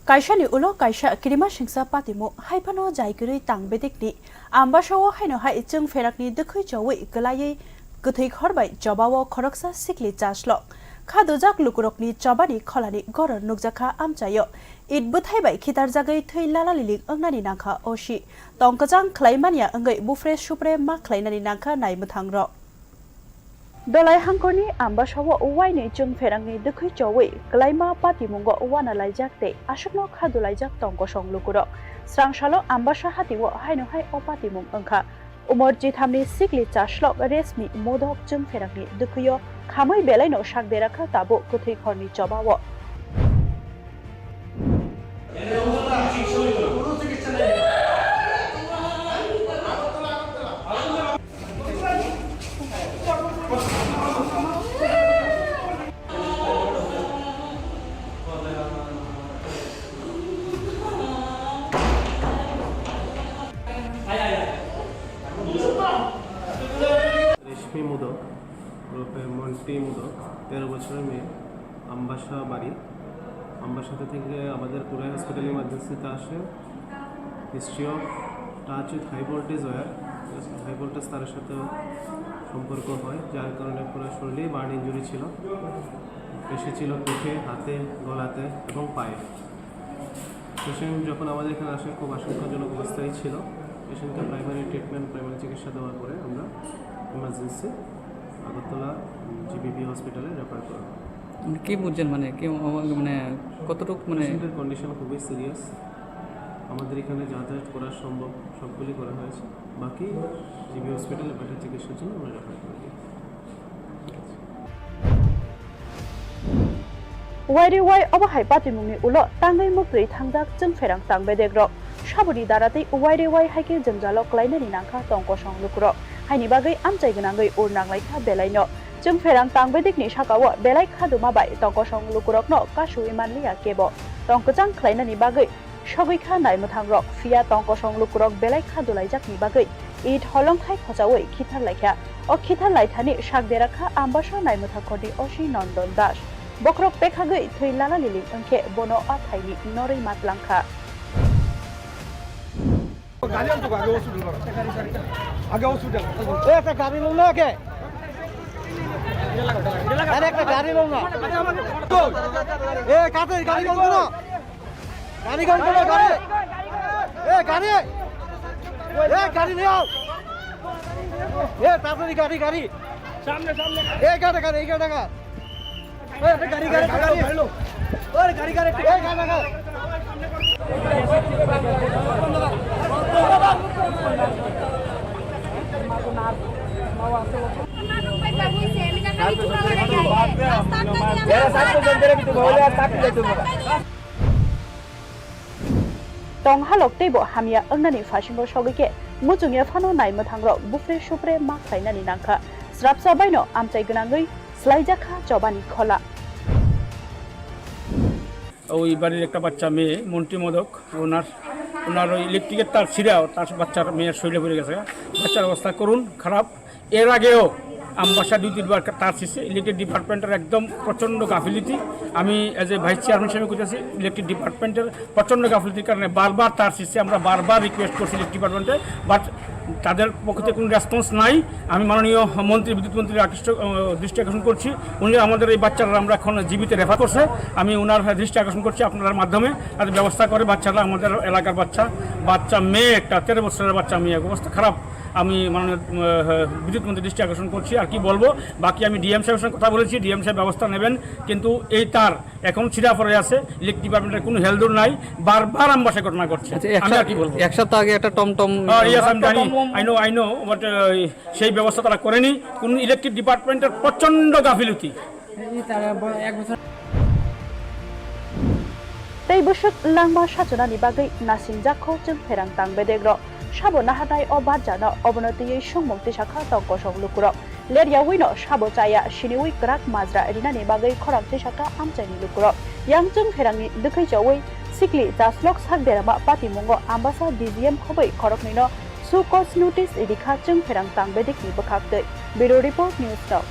Kaisha ni ulo kaisha kirima shingsa patimu haipano jaiguri tang bedikni Ambasao haino hai chwngpherangni dwkhwi chawui glayai gthwi khorbai jobawo khoroksa sikli chaslok khadulaijak lukurokni chobani kholani goron nukjakha amchayo it buthaibai khitar jagai thwi lalaliling angnani nangkha osi tongkajang khlaimania angai bufre supre ma khlainani nangkha naimuthangrok Dolai hangkorni Ambasao uwaini chwngpherangni dwkhwi chawui glaima patimungo lalaliling te asukno khadulaijak tongkosong lukurok srangsalo Ambasa hatiwo haino hai opatimung angkha umorji thamni sikli chaslok resmi modok chwngpherangni dwkhwiyo khamai belaino sakderakha tabo kuthwi khorni chobawo মুদক ওরফে মন্টি মুদক 13 বছরের মেয়ে আম্বাসা বাড়ি আম্বাসাতে থেকে আমাদের পুরাই hospital ইমার্জেন্সিতে আসে history of touch with high voltage wire high voltage তার সাথে সম্পর্ক হয় যার কারণে পুরো শরীরে বার্ন ইঞ্জুরি ছিল বেশি ছিল পিঠে হাতে গলাতে এবং পায়ে পেশেন্ট যখন আমাদের এখানে আসে খুব আশঙ্কাজনক অবস্থায় ছিল পেশেন্টকে প্রাইমারি চিকিৎসা দেওয়ার পরে আমরা ইমার্জেন্সি আগরতলা জিবিপি হসপিটালে রেফার করা কি বুঝছেন মানে কি মানে কতটুকু মানে পেশেন্টের কন্ডিশন খুবই সিরিয়াস আমাদের এখানে যাতায়াত করা সম্ভব সবগুলি করা হয়েছে বাকি জিবি হসপিটালে বেটার চিকিৎসার জন্য আমরা রেফার করে দিই Wairi wai obahai patimungni ulo tangai muktui thangjak chwngpherang tangbedegrok saburi daratei wairi wai haike jangjalo klainani nangkha tongkosong lukurok haini bagai amchai gnangai urnanglaikha belaino chwngpherang tangbedikni sakawo belai khaduma bai tongkosong lukurokno kasui manliya kebo tongkajang klainani bagai sogoikha naimuthangrok fia tongkosong lukurok belai khadulaijakni bagai it holongthai khojawoi khithar laikha o khithar laithani sakderakha Ambasao naimuthakhoni osi nondon das Bokrok pekhagai thwi lalaliling angke bono athaini norei matlangkha गाड़ी हम तो आगे hospital ए एक गाड़ी लो ना के अरे एक गाड़ी लो ना ए काते गाड़ी लो ना गाड़ी ए गाड़ी ले आओ ए तातरी गाड़ी सामने ए गाड़ी लो और गाड़ी ए गाड़ी Tong halok tebo hamia angnani fashion sogike mujungya phano naimuthangrok bufre supre ma khlainani nangkha srapsa baino amchai gnangoi slaijakha chobani khola ওই বাড়ির একটা বাচ্চা মেয়ে মন্টি মোদক ওনার ওই ইলেকট্রিকের তার ছিঁড়াও তার বাচ্চার মেয়ের শরীরে পড়ে গেছে বাচ্চার অবস্থা করুন খারাপ এর আগেও আম্বাসা 2-3 বার তার ছিঁড়ছে ইলেকট্রিক ডিপার্টমেন্টের একদম প্রচণ্ড গাফিলতি আমি এজ এ ভাইস চেয়ারম্যান হিসেবে করতেছি ইলেকট্রিক ডিপার্টমেন্টের প্রচণ্ড গাফিলতির কারণে বারবার তার ছিঁড়ছে আমরা বারবার রিকোয়েস্ট করছি ইলেকট্রিক ডিপার্টমেন্টে বাট তাদের পক্ষ থেকে কোনো রেসপন্স নাই আমি মাননীয় মন্ত্রী বিদ্যুৎ মন্ত্রীর দৃষ্টি আকর্ষণ করছি উনি আমাদের এই বাচ্চারা আমরা এখন জীবিত রেফার করছে আমি ওনার দৃষ্টি আকর্ষণ করছি আপনার মাধ্যমে তাদের ব্যবস্থা করে বাচ্চারা আমাদের এলাকার বাচ্চা মেয়ে একটা 13 বছরের বাচ্চা মেয়ে অবস্থা খারাপ আমি মাননীয় বিদ্যুৎ মন্ত্রীর দৃষ্টি আকর্ষণ করছি আর কি বলবো বাকি আমি ডিএম সাহেবের সঙ্গে কথা বলেছি ডিএম সাহেব ব্যবস্থা নেবেন কিন্তু এই তার এখন ছিঁড়া পড়ে আছে ইলেকট্রিক ডিপার্টমেন্টের কোনো হেলদোর নাই বারবার আমবাসায় ঘটনা ঘটছে আমি আর কি বলবো এক সপ্তাহ আগে একটা টমটম আই নো বাট সেই ব্যবস্থা তারা করেনি কোন ইলেকট্রিক ডিপার্টমেন্টের প্রচন্ড গাফিলতি tei busuk langma sajonani bagai nasinjakho chwngpherang tangbedegrok sabo nahatai o bajano obonotiyei sungmungti sakha tongkosong lukurok leryawi sabo chaya siniwi krak majra rinani bagai khoroksa sakha amchaini lukurok yang chwngpherangni dwkhwi chawui sikli chaslok sakderama patimungo Ambasao DGM khobai khoroknino su cost notice idikha chwngpherang tangbedikni bwkhak tei bureau report news talk